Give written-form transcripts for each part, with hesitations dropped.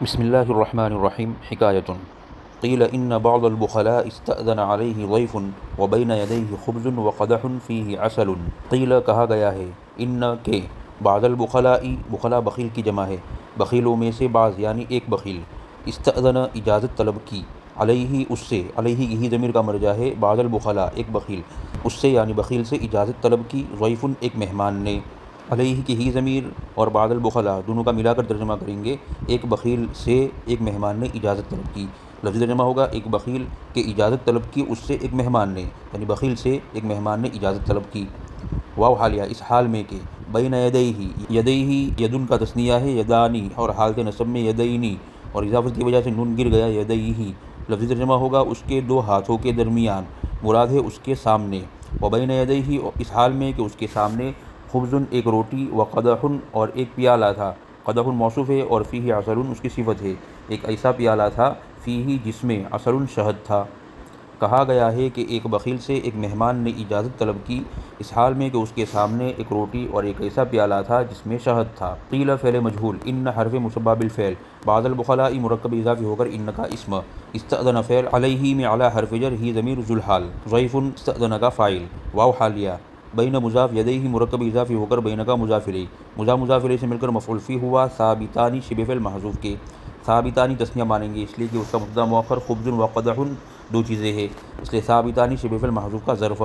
بسم اللہ الرحمن الرحیم حکایت قیل ان بعض البخلاء استأذن علیہ ضیف وبین یدیہ خبز وقدح فیہ عسل۔ قیل کہا گیا ہے، ان کے بعض البخلاء، بخلا بخیل کی جمع ہے، بخیلوں میں سے بعض یعنی ایک بخیل، استأذن اجازت طلب کی، علیہ اس سے، علیہ یہی ضمیر کا مرجع ہے، بعض البخلاء ایک بخیل، اس سے یعنی بخیل سے اجازت طلب کی، ضیف ایک مہمان نے، علیہ کی ہی ضمیر اور بعض البخلاء دونوں کا ملا کر ترجمہ کریں گے، ایک بخیل سے ایک مہمان نے اجازت طلب کی۔ لفظی ترجمہ ہوگا ایک بخیل کے اجازت طلب کی اس سے ایک مہمان نے، یعنی بخیل سے ایک مہمان نے اجازت طلب کی۔ واو حالیہ اس حال میں کہ بین یدیہ، یدیہ یدن کا تثنیہ ہے، یدانی، اور حالت نصب میں یدینی، اور اضافت کی وجہ سے نون گر گیا، یدیہ۔ لفظی ترجمہ ہوگا اس کے دو ہاتھوں کے درمیان، مراد ہے اس کے سامنے۔ وبین یدیہ اس حال میں کہ اس کے سامنے، خبزن ایک روٹی، وقدح اور ایک پیالہ تھا، قدح موصوف ہے اور فیہ عسل اس کی صفت ہے، ایک ایسا پیالہ تھا، فیہ جس میں عسل شہد تھا۔ کہا گیا ہے کہ ایک بخیل سے ایک مہمان نے اجازت طلب کی، اس حال میں کہ اس کے سامنے ایک روٹی اور ایک ایسا پیالہ تھا جس میں شہد تھا۔ قیل فعل مجہول، ان حرف مشبہ بالفعل، بعض البخلاء مرکب اضافی ہو کر ان کا اسم، استأذن فعل، علیہ میں اعلیٰ حرف جر ہی ضمیر ذو الحال، ضیف استأذن کا فاعل، واو حالیہ، بین مضاف یدیہ مرکب اضافی ہو کر بین کا مضاف الیہ، مضاف الیہ سے مل کر مفعول فیہ ہوا، ثابتانی شبہ فعل محذوف کے، ثابتانی تثنیہ مانیں گے اس لیے کہ اس کا مبتدا مؤخر خبز و قدح دو چیزیں ہیں، اس لیے ثابتانی شبہ فعل محذوف کا ظرف،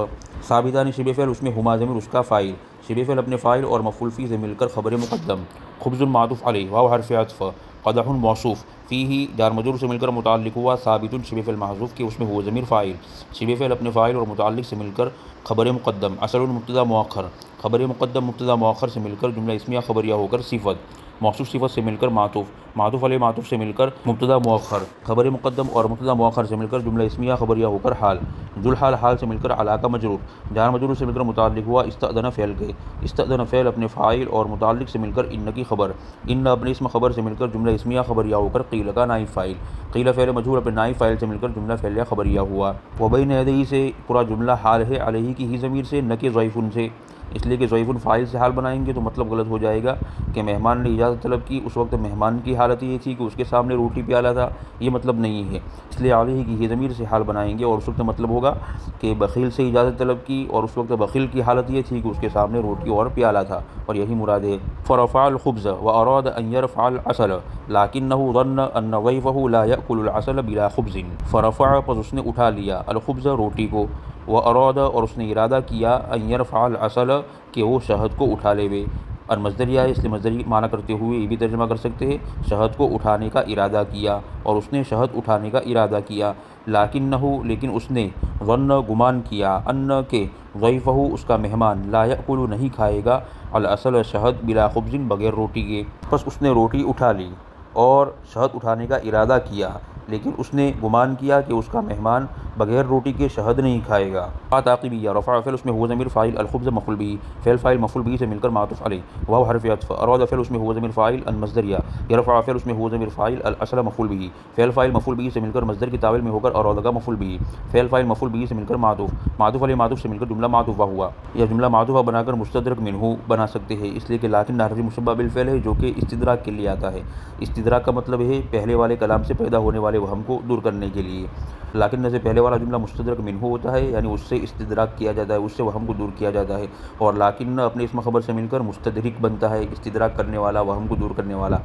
ثابتانی شبہ فعل اس میں ہما ضمیر اس کا فاعل، شبہ فعل اپنے فاعل اور مفعول فیہ سے مل کر خبر مقدم، خبز معطوف علیہ، واو حرف عطف، قدح موصوف، فیہ جار مجرور سے مل کر متعلق ہوا، ثابت شبہ فعل محذوف کے اس میں ہو ضمیر فاعل، شبہ فعل اپنے فاعل اور متعلق سے مل کر خبر مقدم، عسل مبتدا مؤخر، خبر مقدم مبتدا مؤخر سے مل کر جملہ اسمیہ خبریہ ہو کر صفت، موصوف صفت سے مل کر معطوف، معطوف علیہ معطوف سے مل کر مبتدا مؤخر، خبر مقدم اور مبتدا مؤخر سے مل کر جملہ اسمیہ خبریہ ہو کر حال، ذو الحال حال سے مل کر علی کا مجرور، جار مجرور سے مل کر متعلق ہوا، استأذن فعل کے، استأذن فعل اپنے فاعل اور متعلق سے مل کر ان کی خبر، ان اپنے اسم خبر سے مل کر جملہ اسمیہ خبریہ ہو کر قیل کا نائب فاعل، قیل فعل مجہول اپنے نائب فاعل سے مل کر جملہ فعلیہ خبریہ ہوا۔ وبین یدیہ سے پورا جملہ حال ہے، علیہ کی ہی ضمیر سے، نہ کہ ضیف سے، اس لیے کہ ضیف فاعل سے حال بنائیں گے تو مطلب غلط ہو جائے گا کہ مہمان نے اجازت طلب کی، اس وقت مہمان کی حالت یہ تھی کہ اس کے سامنے روٹی پیالہ تھا، یہ مطلب نہیں ہے، اس لیے علیہ کی ہی ضمیر سے حال بنائیں گے، اور اس وقت مطلب ہوگا کہ بخیل سے اجازت طلب کی اور اس وقت بخیل کی حالت یہ تھی کہ اس کے سامنے روٹی اور پیالہ تھا، اور یہی مراد ہے۔ فرفع الخبز واراد ان يرفع العسل لكنه ظن ان ضيفه لا يأكل العسل بلا خبز، فرفع پس اس نے اٹھا لیا، الخبز روٹی کو، واراد اور اس نے ارادہ کیا، ان يرفع العسل کہ وہ شہد کو اٹھا لے وے، اور مصدریہ ہے اس لیے مصدری معنی کرتے ہوئے یہ بھی ترجمہ کر سکتے ہیں، شہد کو اٹھانے کا ارادہ کیا، اور اس نے شہد اٹھانے کا ارادہ کیا، لیکن اس نے ظن گمان کیا، ان کہ ضیفہ اس کا مہمان، لا یأکل نہیں کھائے گا، العسل شہد، بلا خبز بغیر روٹی کے، بس اس نے روٹی اٹھا لی اور شہد اٹھانے کا ارادہ کیا، لیکن اس نے گمان کیا کہ اس کا مہمان بغیر روٹی کے شہد نہیں کھائے گا۔ تعقیبیہ، رفع فعل اس میں ہوا ضمیر فاعل، الخبز مفعول به، فعل فاعل مفعول به سے مل کر معطوف علیہ، واو حرف عطف، اراد فعل اس میں ہوا ضمیر فاعل، المصدریہ، يرفع فعل اس میں ہوا ضمیر فاعل، الاصل مفعول به، فعل فاعل مفعول به سے مل کر مصدر کی تاویل میں ہو کر اراد کا مفعول به، فعل فاعل مفعول به سے مل کر معطوف علیہ معطوف سے مل کر جملہ معطوفہ ہوا، یا جملہ معطوفہ بنا کر مستدرک منہ بنا سکتے ہیں، اس لیے کہ لیکن حرف مشبہ بالفعل ہے جو کہ استدراک کے لیے آتا ہے، استدراک کا مطلب ہے پہلے والے کلام سے پیدا ہونے والے وہم کو دور کرنے کے لیے، لیکن سے پہلے والا جملہ مستدرک منہ ہوتا ہے، یعنی اس سے استدراک کیا جاتا ہے، اس سے وہم کو دور کیا جاتا ہے، اور لیکن اپنے اسم خبر سے مل کر مستدرک بنتا ہے، استدراک کرنے والا، وہم کو دور کرنے والا۔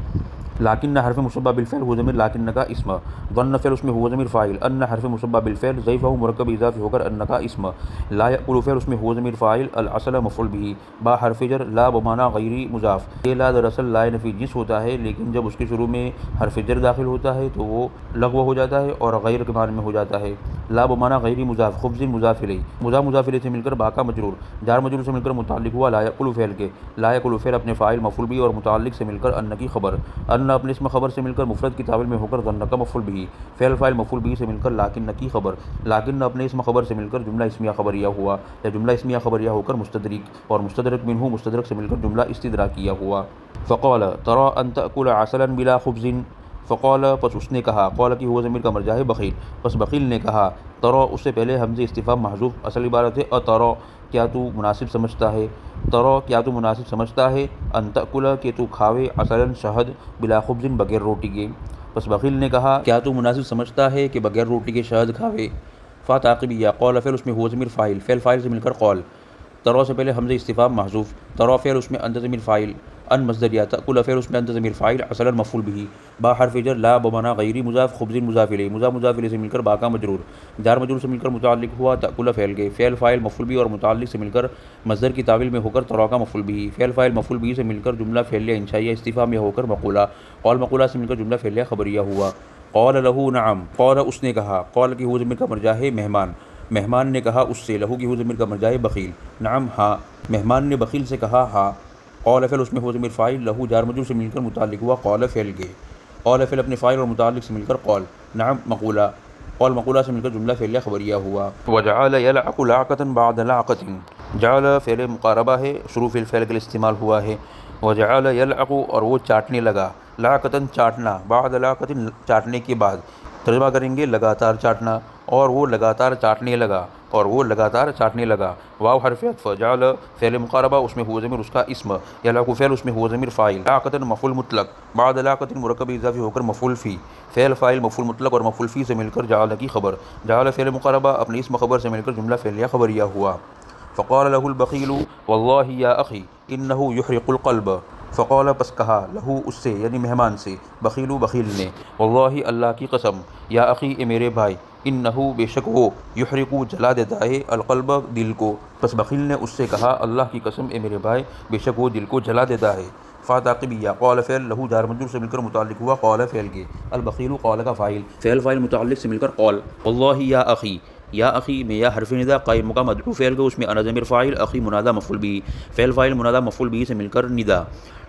لیکن حرف مشبہ بالفعل ہو ضمیر لیکن کا اسم، ظن فعل اس میں ہو ضمیر فاعل، ان حرف مشبہ بالفعل، ضیفہ مرکب اضافی ہو کر ان کا اسم، لا یأکل فعل اس میں ہو ضمیر فاعل، العسل مفعول به، با حرف جر، لا بمعنی غیری مضاف، یہ لا دراصل لا نفی جنس ہوتا ہے، لیکن جب اس کے شروع میں حرف جر داخل ہوتا ہے تو وہ لغو ہو جاتا ہے اور غیر کے معنی میں ہو جاتا ہے، لا بمعنی غیری مضاف، خبز مضاف الیہ، مضاف الیہ سے مل کر با کا مجرور، جار مجرور سے مل کر متعلق ہوا لا یأکل فعل کے، لا یأکل فعل اپنے فاعل مفعول به اور متعلق سے مل کر ان کی خبر، ان اپنے اسم خبر سے مل کر مفرد کی تاویل میں ہو کر ظن کا مفعول به، فعل فاعل مفعول به سے مل کر لیکن کی خبر، لیکن اپنے اسم خبر سے مل کر جملہ اسمیہ خبریہ ہوا، یا جملہ اسمیہ خبریہ ہو کر مستدرک، اور مستدرک منہ مستدرک سے مل کر جملہ استدراکیہ ہوا۔ فقال ترى ان تأكل عسلا بلا خبز، فقال پس اس نے کہا، قال کی ہوا ضمیر کا مرجع ہے بخیل، پس بخیل نے کہا، ترى اس سے پہلے حمزہ استفہام محذوف، اصل عبارت ہے اترى، کیا تو مناسب سمجھتا ہے، ترا کیا تو مناسب سمجھتا ہے، ان تأکل کہ تو کھاوے، عسلاً شہد، بلا خبز بغیر روٹی کے۔ پس بخیل نے کہا کیا تو مناسب سمجھتا ہے کہ بغیر روٹی کے شہد کھاوے۔ فا تعقیبیہ قول فعل اس میں ہوا ضمیر فاعل، فعل فاعل سے مل کر قول، ترا سے پہلے حمزہ استفہام محذوف، ترا فعل اس میں انت ضمیر فاعل، ان مصدریہ، تأکل فعل اس میں انت ضمیر فاعل، عسلاً مفعول به، با حرف جر، لا بمعنی غیری مضاف، خبز مضاف الیہ، مضاف الیہ سے مل کر با کا مجرور، جار مجرور سے مل کر متعلق ہوا تأکل فعل کے، فعل فاعل مفعول به اور متعلق سے مل کر مصدر کی تعویل میں ہو کر ترا کا مفعول به، فعل فاعل مفعول به سے مل کر جملہ فعلیہ انشائیہ استفہام میں ہو کر مقولہ، قول مقولہ سے مل کر جملہ فعلیہ خبریہ ہوا۔ قول لہو نعم، قول اس نے کہا، قول کی ہو ضمیر کا مرجع ہے مہمان، مہمان نے کہا اس سے، لہو کی ہو ضمیر کا مرجع ہے بخیل، نعم ہاں، مہمان نے بخیل سے کہا ہاں۔ قول فعل اس میں ہو ضمیر فاعل، لہو جار مجرور سے مل کر متعلق ہوا قول فعل کے، قول فعل اپنے فاعل اور متعلق سے مل کر قول، نعم مقولہ، قول مقولہ سے مل کر جملہ فعلیہ خبریہ ہوا۔ وجعل یلعق لعقة بعد لعقة، جعل فعل مقاربہ ہے، شروع فعل فعل کے لیے استعمال ہوا ہے، وجعل یلعق اور وہ چاٹنے لگا، لعقة چاٹنا، بعد لعقة چاٹنے کے بعد، ترجمہ کریں گے لگاتار چاٹنا، اور وہ لگاتار چاٹنے لگا، اور وہ لگاتار چاٹنے لگا۔ واو حرف عطف، جعل فعل مقاربہ اس میں ہوا ضمیر اس کا اسم، یلعق فعل اس میں ہوا ضمیر فاعل، لعقة مفعول مطلق، بعد لعقة مرکب اضافی ہو کر مفعول فی، فعل فاعل مفعول مطلق اور مفعول فی سے مل کر جعل کی خبر، جعل فعل مقاربہ اپنے اسم خبر سے مل کر جملہ فعلیہ خبریہ ہوا۔ فقال له البخیل واللہ یا اخی انہ یحرق القلب، فقال پس کہا، لہو اس سے یعنی مہمان سے، بخیل بخیل نے، واللہ اللہ کی قسم، یا اخی اے میرے بھائی، انہو بے شک وہ، یحرقو جلا دیتا ہے، القلب دل کو، پس بخیل نے اس سے کہا، اللہ کی قسم اے میرے بھائی، بے شک وہ دل کو جلا دیتا ہے۔ فا تعقیبیہ قول فعل، لہو جار مجرور سے مل کر متعلق ہوا قول فعل کے، البخیل قول کا فاعل، فعل فاعل متعلق سے مل کر قول، واللہ یا اخی، یا اخی میں یا حرف ندا قائم مقام مدعو فعل کو، اس میں انا ضمیر فاعل، اخی منادہ مفعول به، فعل فاعل منادہ مفعول به سے مل کر ندا،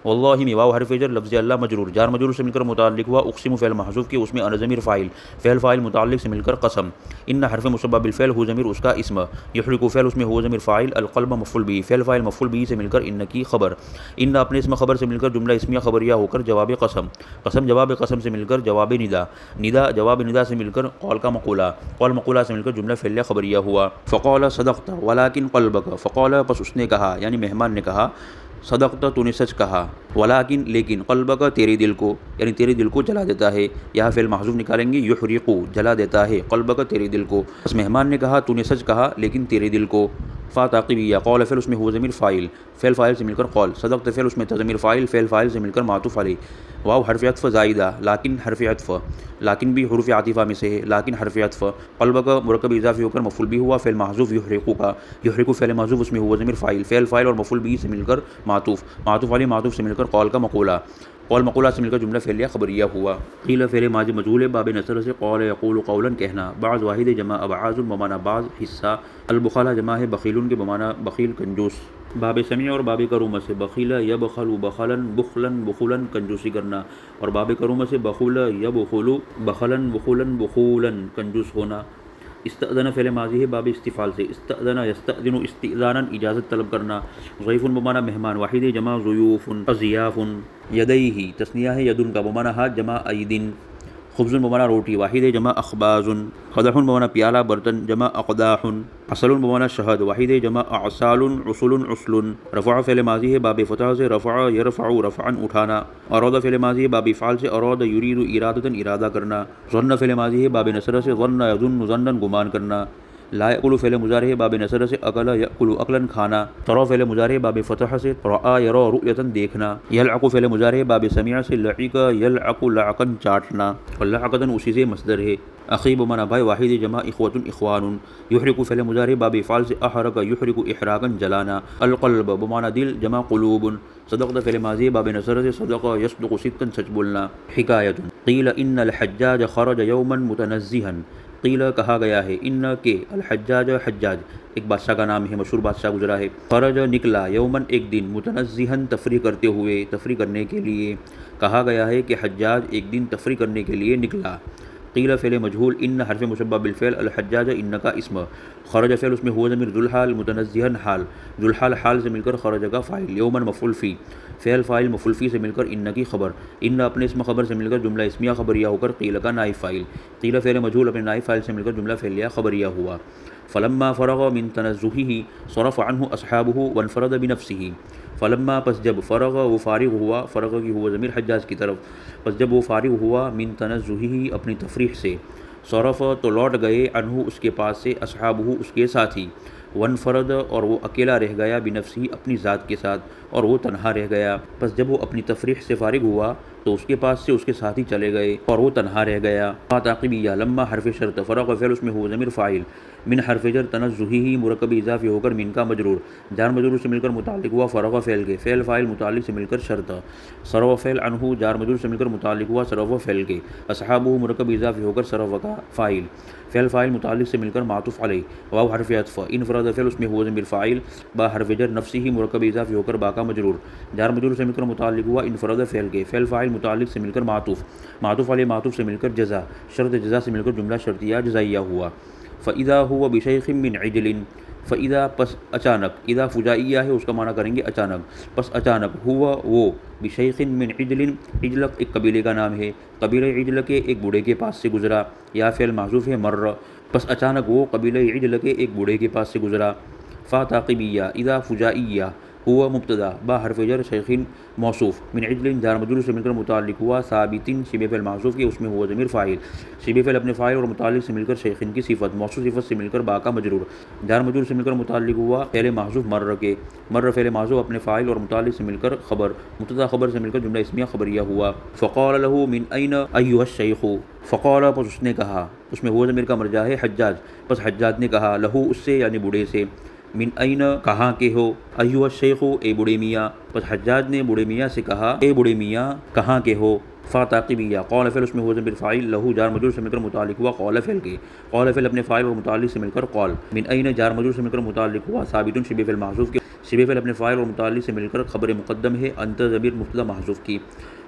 واللہ میں واو حرف جر، لفظ اللہ مجرور، جار مجرور سے مل کر متعلق ہوا اقسم فعل محذوف کے، اس میں انا ضمیر فاعل، فعل فاعل متعلق سے مل کر قسم، ان حرف مشبہ بالفعل ہو ضمیر اس کا اسم، یحرق فعل اس میں ہو ضمیر فاعل، القلب مفعول به، فعل فاعل مفعول به سے مل کر ان کی خبر، ان اپنے اسم خبر سے مل کر جملہ اسمیہ خبریہ ہو کر جواب قسم، قسم جواب قسم سے مل کر جواب ندا، ندا جواب ندا سے مل کر قول کا مقولہ، قول مقولہ سے مل کر جملہ فعلیہ خبریہ ہوا۔ فقال صدقت ولکن قلبک، فقال پس اس نے کہا یعنی مہمان نے کہا، صدقت تو نے سچ کہا، ولیکن لیکن، قلبک تیرے دل کو، یعنی تیرے دل کو جلا دیتا ہے، یہاں فعل محذوف نکالیں گے، یحرقو جلا دیتا ہے، قلبک تیرے دل کو، بس مہمان نے کہا تو نے سچ کہا لیکن تیرے دل کو۔ فا تعقیبیہ قول فعل اس میں ہوا ضمیر فاعل، فعل فاعل سے مل کر قول، صدقت فعل اس میں ضمیر فاعل، فعل فاعل سے مل کر معطوف علیہ، واو حرف عطف زائدہ، لیکن حرف عطف، لیکن بھی حروف عاطفہ میں سے ہے، لیکن حرف عطف، قلبک مرکب اضافی ہو کر مفعول بھی ہوا، فعل محذوف یحرقو کا، یحرقو فعل محذوف اس میں ہوا ضمیر فاعل، فعل فاعل اور مفعول بھی سے مل کر معطوف، معطوف علیہ معطوف سے مل کر قول کا مقولہ، قول مقولہ سے مل کر جملہ فعلیہ خبریہ ہوا۔ قیل فعل ماضی مجہول ہے، باب نصر سے، قول یقول قولا کہنا، بعض واحد جمع ابعاض بمعنی بعض حصہ، البخلا جمع ہے بخیلون کے بمعنی بخیل کنجوس، باب سمیع اور باب کرومہ سے، بخیل یبخل بخلا بخلا بخلا کنجوسی کرنا، اور باب کرومہ سے بخل یبخل بخلا بخلا بخولا کنجوس ہونا۔ استأذن فعل ماضی ہے باب استفعال سے، استأذن یستأذن استئذانا اجازت طلب کرنا، ضیف بمعنی مہمان، واحد جمع ضیوف اضیاف، یدیہ تثنیہ ہے یدن کا بمعنی ہاتھ جمع ایدن، خبز بمعنی روٹی، واحد جمع اخباز، قدح بمعنی پیالہ برتن جمع اقداح، عسل بمعنی شہد، واحد جمع اعسال عسل عسل، رفع فعل ماضی ہے باب فتح سے، رفع یرفع رفعا اٹھانا، اراد فعل ماضی ہے باب افعال سے، اراد یرید ارادۃ ارادہ کرنا، ظن فعل ماضی ہے باب نصر سے، ظن یظن ظنا گمان کرنا، لا یأکل فعل مضارع ہے باب نصر سے، اکل یأکل اکلا کھانا، ترى فعل مضارع ہے باب فتح سے، رأى یرى رؤیۃ دیکھنا، یلعق فعل مضارع ہے باب سمع سے، لعق یلعق لعقا چاٹنا، ولعقۃ اسی سے مصدر ہے، اخی بمعنی بھائی، واحد جمع اخوۃ اخوان، یحرق فعل مضارع باب افعال سے، احرق یحرق احراقا جلانا، القلب بمعنی دل جمع قلوب، صدقت فعل ماضی باب نصر سے، صدق یصدق صدقا سچ بولنا۔ حکایت قیل ان الحجاج خرج یوما متنزہا، قیل کہا گیا ہے، ان کے الحجاج حجاج ایک بادشاہ کا نام ہے، مشہور بادشاہ گزرا ہے، خرج نکلا، یومن ایک دن، متنزہن تفریح کرتے ہوئے، تفریح کرنے کے لیے، کہا گیا ہے کہ حجاج ایک دن تفریح کرنے کے لیے نکلا۔ قیل فعل مجہول، ان حرف مشبہ بالفعل، الحجاج ان کا اسم، خرج فعل اس میں ہوا ضمیر ذوالحال متنزہن حال، ذوالحال حال سے مل کر خرج کا فاعل، یومن مفعول فی، فعل فاعل مفعول فی سے مل کر ان کی خبر، ان اپنے اسم خبر سے مل کر جملہ اسمیہ خبریہ ہو کر قیل کا نائب فاعل، قیل فعل مجہول اپنے نائب فاعل سے مل کر جملہ فعلیہ خبریہ ہوا۔ فلما فرغ من تنزہہ صرف عنہ اصحابہ وانفرد بنفسہ، فلما پس جب فرغ وہ فارغ ہوا، فرغ کی ہوا ضمیر حجاج کی طرف، پس جب وہ فارغ ہوا من تنزہہ اپنی تفریح سے، صرف تو لوٹ گئے عنہ اس کے پاس سے، اصحابہ اس کے ساتھی، وانفرد اور وہ اکیلا رہ گیا، بنفسہ اپنی ذات کے ساتھ اور وہ تنہا رہ گیا۔ پس جب وہ اپنی تفریح سے فارغ ہوا تو اس کے پاس سے اس کے ساتھی چلے گئے اور وہ تنہا رہ گیا۔ تعقیبیہ لما حرف شرط، فرغ فعل اس میں ہو ضمیر فاعل، من حرف جر تنزہہ مرکب اضافی ہو کر من کا مجرور، جار مجرور سے مل کر متعلق ہوا فرغ فعل کے، فعل فاعل متعلق سے مل کر شرط، صرف فعل عنہ جار مجرور سے مل کر متعلق ہوا صرف فعل کے، اصحابہ مرکب اضافی ہو کر صرف کا فاعل، فعل فاعل متعلق سے مل کر معطوف علیہ، واو حرف عطف، انفراد فعل اس میں ہوا ضمیر فاعل، با حرف جر نفسہ مرکب اضافی ہو کر با کا مجرور، جار مجرور سے مل کر متعلق ہوا انفراد فعل کے، فعل فاعل متعلق سے مل کر معطوف، معطوف علیہ معطوف سے مل کر جزا، شرط جزا سے مل کر جملہ شرطیہ جزائیہ ہوا۔ فَإِذَا هُوَ بِشَيْخٍ مِّنْ عِجْلٍ، فَإِذَا پس اچانک، اذا فجائیہ ہے اس کا معنی کریں گے اچانک، پس اچانک ہوا وہ بشیخ من عجل، عجلق ایک قبیلے کا نام ہے، قبیلہ عجل کے ایک بوڑھے کے پاس سے گزرا، یا فعل محذوف ہے مر، پس اچانک وہ قبیلہ عجل کے ایک بوڑھے کے پاس سے گزرا۔ فا تعقیبیہ اذا فجائیہ ہوا مبتدا، با حرف جر شیخین موصوف، من عجل جار مجرور سے مل کر متعلق ہوا ثابتین شبہ فعل محذوف کے، اس میں ہوا ضمیر فاعل، شبہ فعل اپنے فاعل اور متعلق سے مل کر شیخین کی صفت، موصوف صفت سے مل کر با کا مجرور، جار مجرور سے مل کر متعلق ہوا فعل محذوف مر کے، مر فعل محذوف اپنے فاعل اور متعلق سے مل کر خبر، مبتدا خبر سے مل کر جملہ اسمیہ خبریہ ہوا۔ فقال له من این ایھا الشیخ، فقال پس اس نے کہا، اس میں ہوا ضمیر کا مرجع ہے حجاج، پس حجاج نے کہا، لہو اس سے یعنی بوڑھے سے، من این کہاں کے ہو، ایھا الشیخ اے بوڑھے میاں، پس حجاج نے بوڑھے میاں سے کہا، اے بوڑھے میاں کہاں کے ہو۔ فا تعقیبیہ قول فعل اس میں ہوا ضمیر فاعل، لہو جار مجرور سے مل کر متعلق ہوا قول فعل کے، قول فعل اپنے فاعل اور متعلق سے مل کر قول، من این جار مجرور سے مل کر متعلق ہوا ثابت شبہ فعل محذوف کے، شبہ فعل اپنے فاعل اور متعلق سے مل کر خبر مقدم ہے انت ضمیر مبتدا محذوف کی،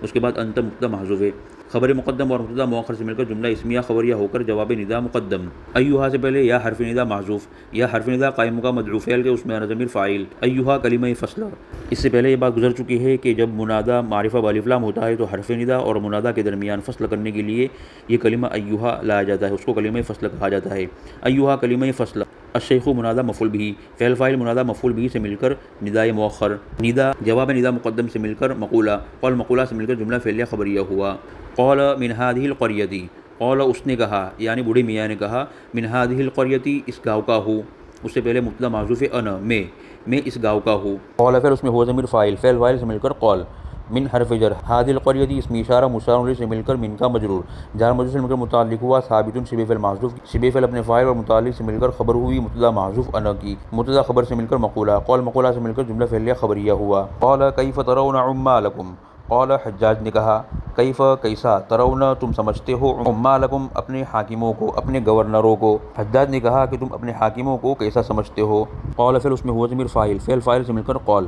اس کے بعد انت مبتدا محذوف ہے، خبر مقدم اور مبتدا مؤخر سے مل کر جملہ اسمیہ خبریہ ہو کر جواب ندا مقدم، ایھا سے پہلے یا حرف ندا محذوف، یا حرف ندا قائم کا مدعو فعل کے، اس میں ضمیر فاعل، ایھا کلمہ فصل۔ اس سے پہلے یہ بات گزر چکی ہے کہ جب منادہ معرفہ بالف لام ہوتا ہے تو حرف ندا اور منادہ کے درمیان فصل کرنے کے لیے یہ کلمہ ایھا لایا جاتا ہے، اس کو کلمہ فصل کہا جاتا ہے۔ ایھا کلمہ فصل، الشیخ منادہ مفعول بھی، فعل فاعل منادہ مفعول بھی سے مل کر ندائے مؤخر، ندا جواب ندا مقدم سے مل کر مقولہ، قول مقولہ سے مل کر جملہ فعلیہ خبریہ ہوا۔ قول من هذه القرية، قول اس نے کہا یعنی بوڑھے میاں نے کہا، من هذه القرية اس گاؤں کا ہوں، اس سے پہلے مبتدا محذوف ہے انا میں اس گاؤں کا ہوں، قول فعل اس میں ہوا ضمیر فاعل، فعل فاعل سے مل کر قول، من حرف جر، هذه القرية اس میں اشارہ مشار الیہ سے مل کر من کا مجرور، جار مجرور سے مل کر متعلق ہوا ثابت شبہ فعل محذوف، شبہ فعل اپنے فاعل اور متعلق سے مل کر خبر ہوئی مبتدا محذوف انا کی، مبتدا خبر سے مل کر مقولہ، قول مقولہ سے مل کر جملہ فعلیہ خبریہ ہوا۔ قال کیف ترون عمالکم، قول حجاج نے کہا، کیف کیسا، ترون تم سمجھتے ہو، عمالکم اپنے حاکموں کو، اپنے گورنروں کو، حجاج نے کہا کہ تم اپنے حاکموں کو کیسا سمجھتے ہو، قول فعل اس میں ہوا ضمیر فاعل، فعل فاعل سے مل کر قول،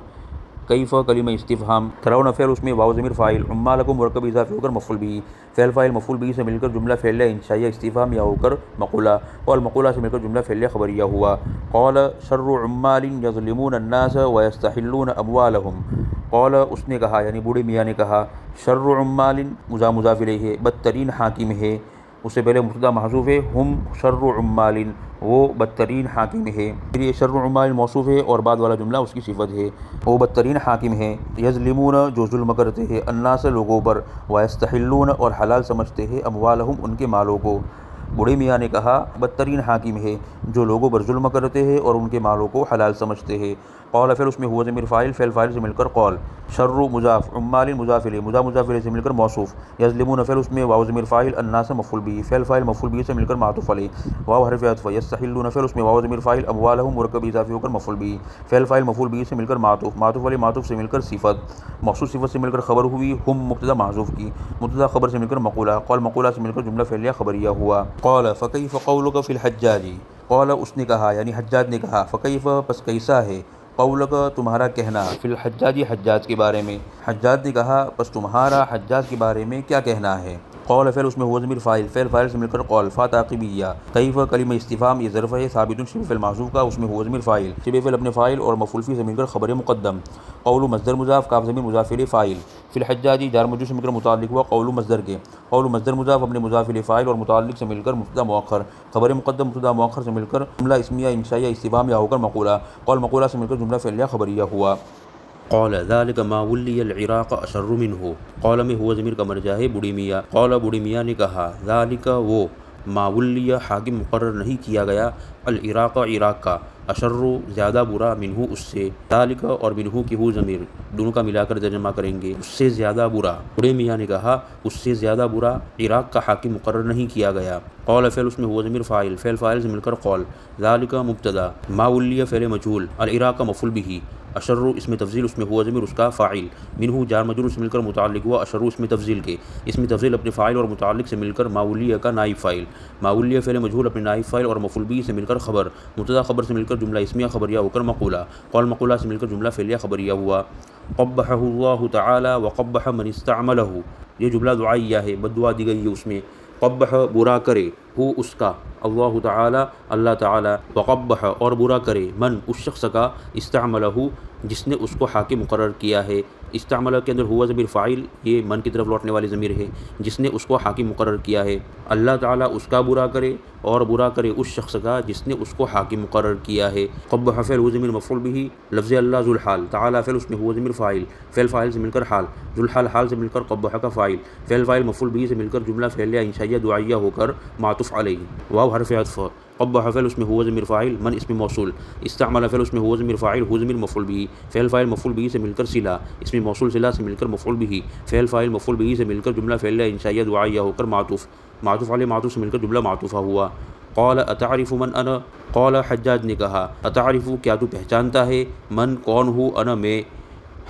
کیف کلمہ استفہام، ترون فعل اس میں واو ضمیر فاعل، عمالکم مرکب اضافی ہو کر مفعول بھی، فعل فاعل مفعول بھی سے مل کر جملہ فعلیہ انشائیہ استفہام یا ہو کر مقولہ، قول مقولہ سے مل کر جملہ فعلیہ خبریہ ہوا۔ قول شر عمال یظلمون الناس ویستحلون اموالہم، قول اس نے کہا یعنی بوڑھے میاں نے کہا، شر عمال مضاف الیہ ہے، بدترین حاکم ہے، اس سے پہلے مبتدا محذوف ہے، ہم شر عمال وہ بدترین حاکم ہے، پھر یہ شر عمال موصوف ہے اور بعد والا جملہ اس کی صفت ہے، وہ بدترین حاکم ہے، یظلمون جو ظلم کرتے ہیں، الناس لوگوں پر، ویستحلون اور حلال سمجھتے ہیں، اموالہم ان کے مالوں کو، بوڑھے میاں نے کہا بدترین حاکم ہے جو لوگوں پر ظلم کرتے ہیں اور ان کے مالوں کو حلال سمجھتے ہیں۔ قول فعل اس میں ہوا ضمیر فاعل، فعل فاعل سے مل کر قول، شر مضاف، عمال مضاف الیہ، مضاف الیہ سے مل کر موصوف، یظلمون فعل اس میں واو ضمیر فاعل، الناس مفعول بھی، فعل فاعل مفعول بھی سے مل کر معطوف علیہ، واو حرف عطف، یستحلون فعل اس میں واو ضمیر فاعل، اموالہم مرکب اضافی ہو کر مفعول بھی، فعل فاعل مفعول بھی سے مل کر معطوف علیہ معطوف سے مل کر صفت، مخصوص صفت سے مل کر خبر ہوئی، ہم مبتدا محذوف کی، مبتدا خبر سے مل کر مقولہ، قول مقولہ سے مل کر جملہ فعلیہ خبریہ ہوا۔ قول فکیف قولک فی الحجاج، قول اس نے کہا یعنی حجاج نے کہا، فکیف پس کیسا ہے، قولک تمہارا کہنا، فی الحجاج حجاج کے بارے میں، حجاج نے کہا پس تمہارا حجاج کے بارے میں کیا کہنا ہے، قول فعل اس میں ہوا ضمیر فاعل، فعل فاعل سے مل کر قول، فا تعقیبیہ، کیف کلمہ استفہام یہ ظرف ہے ثابت شبہ فعل محذوف کا، اس میں ہوا ضمیر فاعل، شبہ فعل اپنے فاعل اور مفعول فیہ سے مل کر خبر مقدم، قول مصدر مضاف، کاف ضمیر مضاف الیہ فاعل، فی الحجاجی جار مجرور سے مل کر متعلق ہوا قول مصدر کے، قول مصدر مضاف اپنے مضاف الیہ فاعل اور متعلق سے مل کر مبتدا مؤخر، خبر مقدم مبتدا مؤخر سے مل کر جملہ اسمیہ انشائیہ استفہامیہ ہو کر مقولہ، قول مقولہ سے مل کر جملہ فعلیہ خبریہ ہوا۔ قال ذلك ما ولي العراق اشر منه، قول میں ہوا ضمیر کا مرجع ہے بوڑھی میاں، قول بوڑھی میاں نے کہا، ذلك وہ، ما ولی حاکم مقرر نہیں کیا گیا، العراق عراق کا، اشر زیادہ برا، منہ اس سے، ذالک اور منہ کی ہو ضمیر دونوں کا ملا کر ترجمہ کریں گے، اس سے زیادہ برا، بوڑھے میاں نے کہا اس سے زیادہ برا عراق کا حاکم مقرر نہیں کیا گیا۔ قول فعل اس میں ہوا ضمیر فاعل، فعل فاعل سے مل کر قول، ذالک مبتدا، ما ولی فعل مجہول، العراق مفعول بہ، اشر اسم تفضیل اس میں ہوا ضمیر اس کا فاعل، منہ جار مجرور سے مل کر متعلق ہوا اشر اسم تفضیل کے، اسم تفضیل اپنے فاعل اور متعلق سے مل کر ماولیہ کا نائب فاعل، ماولیہ فعل مجہول اپنے نائب فاعل اور مفعول بہ سے مل کر خبر، مبتدا خبر سے مل کر جملہ اسمیہ خبریہ ہو کر مقولہ، قول مقولہ سے مل کر جملہ فعلیہ خبریہ ہوا۔ قبحہ اللہ تعالی وقبح من استعملہ، یہ جملہ دعائیہ ہے، بد دعا دی گئی ہے اس میں، قبح برا کرے، ہو اس کا، اللہ تعالی اللہ تعالی، وقبح اور برا کرے، من اس شخص کا، استعملہ جس نے اس کو حاکم مقرر کیا ہے، استعملہ کے اندر ہوا ضمیر فاعل، یہ من کی طرف لوٹنے والی ضمیر ہے، جس نے اس کو حاکم مقرر کیا ہے، اللہ تعالیٰ اس کا برا کرے اور برا کرے اس شخص کا جس نے اس کو حاکم مقرر کیا ہے۔ قبح فعل ہوا ضمیر مفعول بہ، لفظ اللہ ذو الحال، تعالیٰ فعل اس میں ہوا ضمیر فاعل، فعل فاعل سے مل کر حال، ذو الحال حال سے مل کر قبح کا فاعل، فعل فاعل مفعول بہ سے مل کر جملہ فعلیہ انشائیہ دعائیہ ہو کر معطوف علیہ، واو حرف عطف، قبح فعل اس میں ہوا ضمیر فاعل، من اسم موصول، استعمل فعل اس میں ہوا ضمیر فاعل، ہو ضمیر مفعول بہ، فعل فاعل مفعول بہ سے مل کر صلہ، اسم موصول صلہ سے مل کر مفعول بہ، فعل فاعل مفعول بہ سے مل کر جملہ فعلیہ انشائیہ دعائیہ ہو کر معطوف، معطوف علیہ معطوف سے مل کر جملہ معطوفہ ہوا۔ قال اتعرف من انا، قال حجاج نے کہا، اتعرف کیا تو پہچانتا ہے، من کون ہوں، انا میں،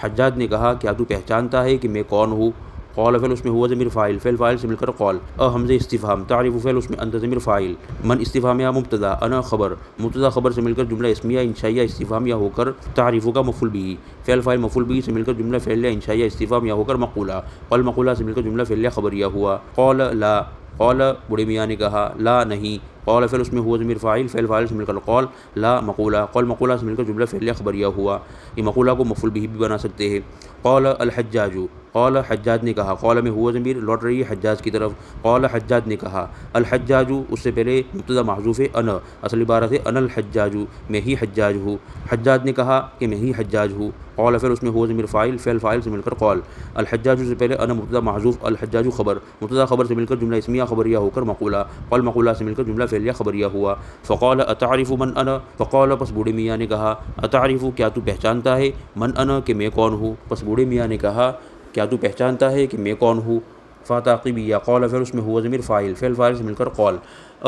حجاج نے کہا کیا تو پہچانتا ہے کہ میں کون ہوں، قول فعل اس میں ہوا ضمیر فاعل، فعل فاعل سے مل کر قول، حمزہ استفہام، تعریف فعل اس میں انت ضمیر فاعل، من استفہامیہ مبتدا، انا خبر، مبتدا خبر سے مل کر جملہ اسمیہ انشائیہ استفہامیہ ہو کر تعریف کا مفعول بہ، فعل فاعل مفعول بہ سے مل کر جملہ فعلیہ انشائیہ استفہامیہ ہو کر مقولہ، قول مقولہ سے مل کر جملہ فعلیہ خبریہ ہوا۔ قول لا، قول بوڑھے میاں نے کہا، لا نہیں، قول فعل اس میں ہوا ضمیر فاعل، فعل فاعل سے مل کر قول، لا مقولہ، قول مقولہ سے مل کر جملہ فعلیہ خبریہ ہوا، یہ مقولہ کو مفعول بہ بھی بنا سکتے ہیں۔ قول الحجاج، قول حجاج نے کہا، قول میں ہوا ضمیر لوٹ رہی ہے حجاج کی طرف، قول حجاج نے کہا، الحجاج اس سے پہلے مبتدا محذوف ہے انا، اصل عبارت ہے انا الحجاج، میں ہی حجاج ہوں، حجاج نے کہا کہ میں ہی حجاج ہوں، قول فعل اس میں ہوا ضمیر فاعل، فعل فاعل سے مل کر قول، الحجاج سے پہلے انا مبتدا محذوف، الحجاج خبر، مبتدا خبر سے مل کر جملہ اسمیہ خبریہ ہو کر مقولہ، قول مقولہ سے مل کر جملہ فعلیہ خبریہ ہوا۔ فقال اتعرف من انا، فقال پس بوڑھے میاں نے کہا، اتعرف کیا تو پہچانتا ہے، من انا کہ میں کون ہوں، پس بوڑھے میاں نے کہا کیا تو پہچانتا ہے کہ میں کون ہوں، فاتعقیبیہ، قول فعل اس میں ہوا ضمیر فاعل، فعل فاعل سے مل کر قول،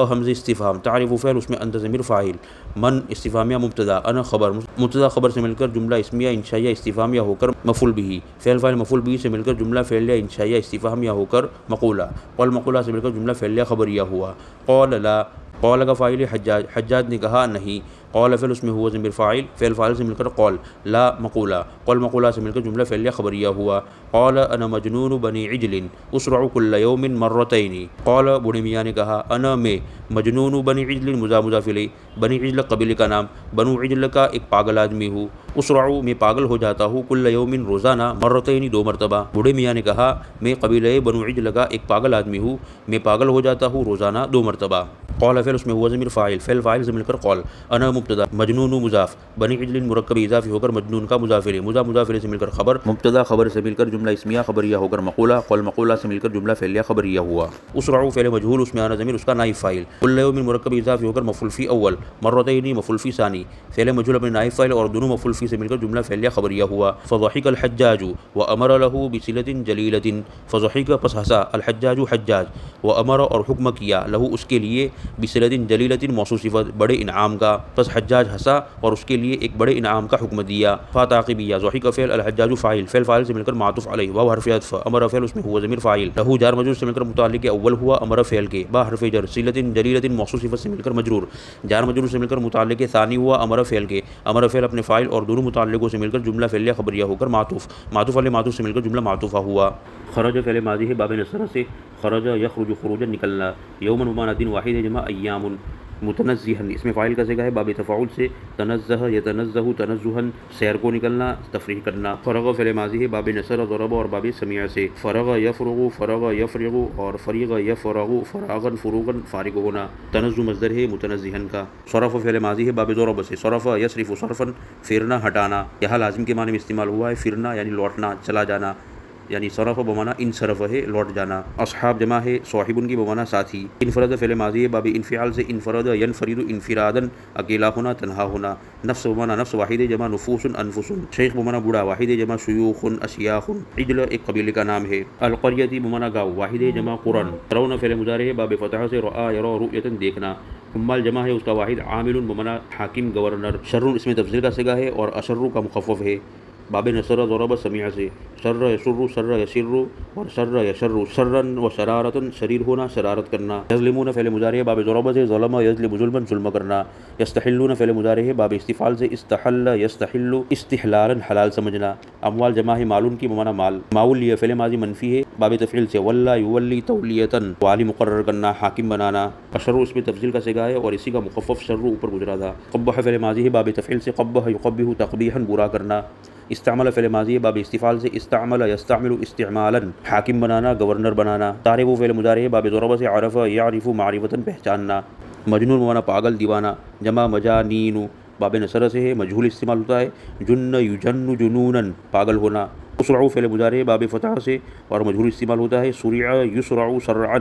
حمزہ استفہام، تعریف فعل اس میں انت ضمیر فاعل، من استفہامیہ مبتدا، انا خبر، مبتدا خبر سے مل کر جملہ اسمیہ انشائیہ استفہامیہ ہو کر مفعول بہ، فعل فاعل مفعول بہ سے مل کر جملہ فعلیہ انشائیہ استفہامیہ ہو کر مقولہ، قول مقولہ سے مل کر جملہ فعلیہ خبریہ ہوا۔ قول لا، قول کا فاعل حجاج، حجاج نے کہا نہیں، قول فعل اس میں ہوا ضمیر فاعل، فعل فاعل سے مل کر قول، لا مقولہ، قول مقولہ سے مل کر جملہ فعلیہ خبریہ ہوا۔ قول انا مجنون بنی عجل اسرع کل یوم مرتین، قول بوڑھے میاں نے کہا، انا میں، مجنون بنی عجل مضاف مضاف الیہ، بنی عجل قبیلے کا نام، بنو عجل کا ایک پاگل آدمی ہوں، اسرع میں پاگل ہو جاتا ہوں، کل یوم روزانہ، مرتین دو مرتبہ، بوڑھے میاں نے کہا میں قبیلہ بنو عجل کا ایک پاگل آدمی ہوں، میں پاگل ہو جاتا ہوں روزانہ دو مرتبہ۔ قول فعل اس میں ہوا ضمیر فاعل، فعل فاعل سے مل کر قول، انا مبتدا، مجنون مضاف، بنی عجل مرکب اضافی ہو کر مجنون کا مضاف الیہ، مضاف مضاف الیہ سے مل کر خبر، مبتدا خبر سے مل کر جملہ اسمیہ خبریہ ہو کر مقولہ، قول مقولہ سے مل کر جملہ فعلیہ خبریہ ہوا۔ اسرع فعل مجہول اس میں انا ضمیر اس کا نائب فاعل، کل یوم مرکب اضافی ہو کر مفعول فی اول، مرتین مفعول فی ثانی، فعل مجہول اپنے نائب فاعل اور دونوں مفعول فی سے مل کر جملہ فعلیہ خبریہ ہوا۔ فضحک الحجاج وامر له بصلۃ جلیلۃ، فضحک پس ہنسا، الحجاج حجاج، وامر اور حکم کیا، لہو اس کے لیے، بصلۃ جلیلۃ موصوف صفت بڑے انعام کا، پس حجاج ہنسا اور اس کے لیے ایک بڑے انعام کا حکم دیا۔ فاتعقیبیہ، ضحک فعل، الحجاج فاعل، فعل فاعل سے مل کر معطوف علیہ، واو حرف عطف، امر فعل اس میں ہوا ضمیر فاعل، لہو جار مجرور سے مل کر متعلق اول ہوا امر فعل کے، با حرف جر، صلۃ جلیلۃ موصوف صفت سے مل کر مجرور، جار مجرور سے مل کر متعلق ثانی ہوا امر فعل کے، امر فعل اپنے فاعل اور دونوں متعلقوں سے مل کر جملہ فعلیہ خبریہ ہو کر معطوف، معطوف علیہ معطوف سے مل کر جملہ معطوفہ ہوا۔ خرج فعل ماضی ہے باب نصرہ سے، خرج یخرج خروجا نکلنا، یومن بمانا دن، واحد ہے جمع ایام، متنزہن اس میں فاعل کا صیغہ ہے باب تفاعل سے، تنزہ یتنزہ تنزہن سیر کو نکلنا تفریح کرنا، فرغ فعل ماضی ہے باب نصر ضرب اور باب سمیع سے، فرغ یفرغ فرغ یفرغ اور فریغ یفرغ فراغن فروغن فارغ ہونا، تنزہ مصدر ہے متنزہن کا، صرف فعل ماضی ہے باب ضرب سے، صرف یصرف صرفا پھرنا ہٹانا، یہاں لازم کے معنی میں استعمال ہوا ہے، پھرنا یعنی لوٹنا چلا جانا، یعنی صرف بمانا انصرف ہے لوٹ جانا، اصحاب جمع ہے صاحبن کی بمانا ساتھی، انفرد فعل ماضی ہے باب انفعال سے، انفرد ینفرد انفرادن اکیلا ہونا تنہا ہونا، نفس بمانا نفس، واحد جمع نفوس انفس، شیخ بمانا بوڑھا، واحد جمع شیوخ اشیاخ، عجل ایک قبیلے کا نام ہے، القریتی بمانا گاؤں، واحد جمع قرن، ترون فعل مضارع ہے باب فتح سے، رآ یرا رؤیتا دیکھنا، حمال جمع ہے اس کا واحد، عامل بمانا حاکم گورنر، شر اس میں تفضیل کا صیغہ ہے اور اشر کا مخفف ہے، باب نصر ضرب سمیع سے، شر یسر شر یسر اور شر یشر، شرن و شرارتن شریر ہونا شرارت کرنا، یظلمون فعل مضارع ہے باب ضرب سے، ظلم یظلم ظلما ظلم کرنا، یستحلون فعل مضارع ہے باب استفعال سے، استحل یستحل استحلالا حلال سمجھنا، اموال جمع ہے مالون کی بمانا مال، ماولی فعل ماضی منفی ہے باب تفعیل سے، ولا یولی تولیتن والی مقرر کرنا حاکم بنانا، اشر اس میں تفضیل کا صیغہ ہے اور اسی کا مخفف شر اوپر گزرا تھا، قبح فعل ماضی ہے باب تفعیل سے، قبح یقبح تقبیحا برا کرنا، استعمل فعل ماضی ہے باب استفعال سے، استعمل یستعمل استعمالا حاکم بنانا گورنر بنانا، تعرف فعل مضارع ہے باب ضرب سے، عرف یعرف معرفتا پہچاننا، مجنون بمانا پاگل دیوانہ، جمع مجانین باب نصر سے ہے، مجہول استعمال ہوتا ہے، جن یجن جنونا پاگل ہونا، اسرع فعل مضارع ہے باب فتح سے اور مجہول استعمال ہوتا ہے، سرع یسرع سرعا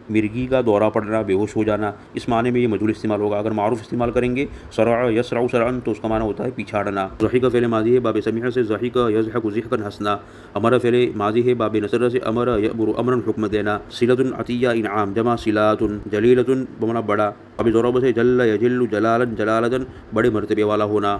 مرگی کا دورہ پڑنا بے ہوش ہو جانا، اس معنی میں یہ مجہول استعمال ہوگا، اگر معروف استعمال کریں گے سرع یسرع سرعا تو اس کا معنی ہوتا ہے پیچھاڑنا، ضحک فعل ماضی ہے باب سمیع سے، ضحک یضحک ضحکا ہنسنا، امر فعل ماضی ہے باب نصر سے، امر یأمر امرا حکم دینا، صلۃ عطیہ انعام، جمع صلات، جلیلۃ بمانا بڑا، اب ضرب سے، جل یجل جلالا جلالۃ بڑے مرتبے والا ہونا،